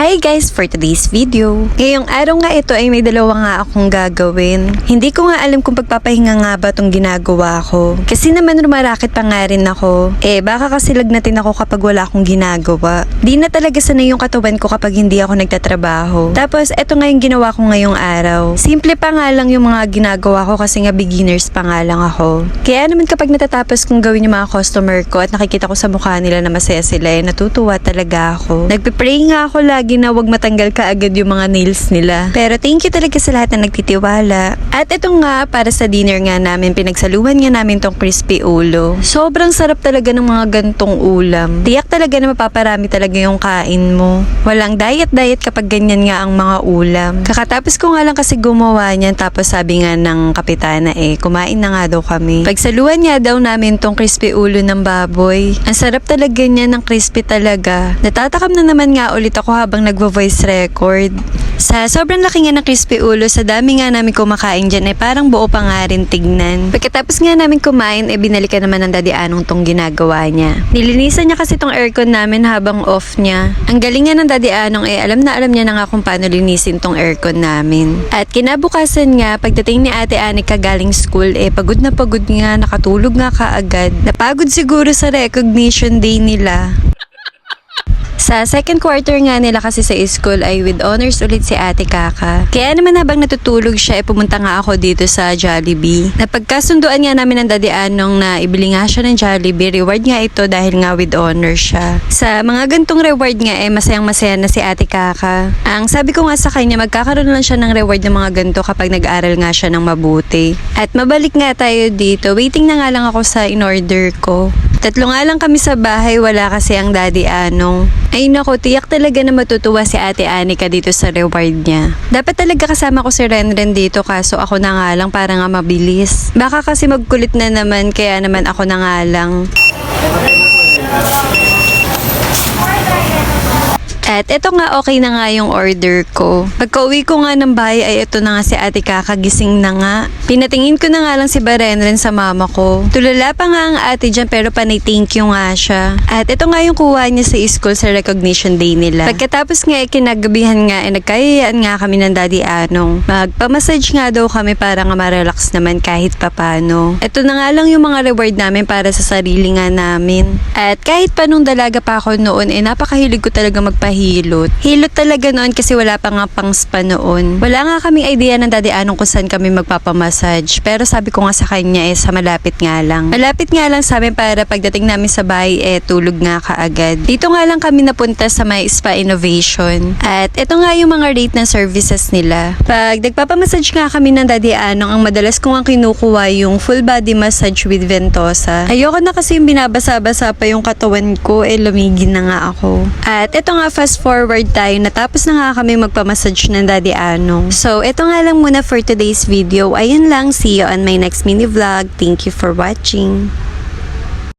Hi guys! For today's video, ngayong araw nga ito ay may dalawa nga akong gagawin. Hindi ko nga alam kung pagpapahinga nga ba itong ginagawa ko. Kasi naman rumarakit pa nga rin ako. Baka kasi lagnatin ako kapag wala akong ginagawa. Di na talaga sanay yung katawan ko kapag hindi ako nagtatrabaho. Tapos eto nga yung ginawa ko ngayong araw. Simple pa nga lang yung mga ginagawa ko kasi nga beginners pa nga lang ako. Kaya naman kapag natatapos kong gawin yung mga customer ko at nakikita ko sa mukha nila na masaya sila, natutuwa talaga ako. Nagpipray nga ako lagi na wag matanggal kaagad yung mga nails nila. Pero thank you talaga sa lahat na nagtitiwala. At ito nga, para sa dinner nga namin, pinagsaluhan nga namin tong crispy ulo. Sobrang sarap talaga ng mga gantong ulam. Tiyak talaga na mapaparami talaga yung kain mo. Walang diet-diet kapag ganyan nga ang mga ulam. Kakatapos ko nga lang kasi gumawa niyan, tapos sabi nga ng kapitana kumain na nga daw kami. Pagsaluhan nga daw namin tong crispy ulo ng baboy. Ang sarap talaga niya ng crispy talaga. Natatakam na naman nga ulit ako habang nagvo-voice record. Sa sobrang laki nga ng crispy ulo, sa dami nga namin kumakain dyan, parang buo pa nga rin tignan. Pagkatapos nga namin kumain, binalikan naman ng Daddy Anong tong ginagawa niya. Nilinisan niya kasi tong aircon namin habang off niya. Ang galing nga ng Daddy Anong, alam na alam niya na nga kung paano linisin tong aircon namin. At kinabukasan nga, pagdating ni Ate Anika galing school, pagod na pagod nga, nakatulog nga kaagad. Napagod siguro sa recognition day nila. Sa second quarter nga nila kasi sa school ay with honors ulit si Ate Kaka. Kaya naman habang natutulog siya, pumunta nga ako dito sa Jollibee. Napagkasunduan nga namin ng Daddy Anong na ibili nga siya ng Jollibee. Reward nga ito dahil nga with honors siya. Sa mga gantong reward nga masayang masaya na si Ate Kaka. Ang sabi ko nga sa kanya, magkakaroon lang siya ng reward ng mga ganto kapag nag-aral nga siya ng mabuti. At mabalik nga tayo dito. Waiting na nga lang ako sa in-order ko. Tatlo nga lang kami sa bahay, wala kasi ang Daddy Anong. Ay nako, tiyak talaga na matutuwa si Ate Anika dito sa reward niya. Dapat talaga kasama ko si Renren dito, kaso ako na nga lang para nga mabilis. Baka kasi magkulit na naman, kaya naman ako na nga lang. At ito nga, okay na nga yung order ko. Pagka-uwi ko nga ng bahay ay ito na nga si Ate Kaka, gising na nga. Pinatingin ko na nga lang si Barenren sa mama ko. Tulala pa nga ang ate dyan pero panay thank you nga siya. At ito nga yung kuha niya sa school sa recognition day nila. Pagkatapos nga kinagabihan nga nagkayayaan nga kami ng Daddy Anong. Magpamassage nga daw kami para nga ma-relax naman kahit papano. Ito na nga lang yung mga reward namin para sa sarili nga namin. At kahit pa nung dalaga pa ako noon napakahilig ko talaga hilot talaga noon kasi wala pa nga pang spa noon. Wala nga kaming idea ng Daddy Anong kung saan kami magpapamassage. Pero sabi ko nga sa kanya sa malapit nga lang. Malapit nga lang sa amin para pagdating namin sa bahay tulog nga kaagad. Dito nga lang kami napunta sa may Spa Innovation. At ito nga yung mga rate ng services nila. Pag nagpapamassage nga kami ng Daddy Anong, ang madalas ko nga kinukuha yung full body massage with ventosa. Ayoko na kasi yung binabasa-basa pa yung katawan ko, lumigin na nga ako. At ito nga, fast forward tayo, natapos na nga kami magpamassage ng Daddy Anong. So, ito nga lang muna for today's video. Ayun lang, see you on my next mini vlog. Thank you for watching.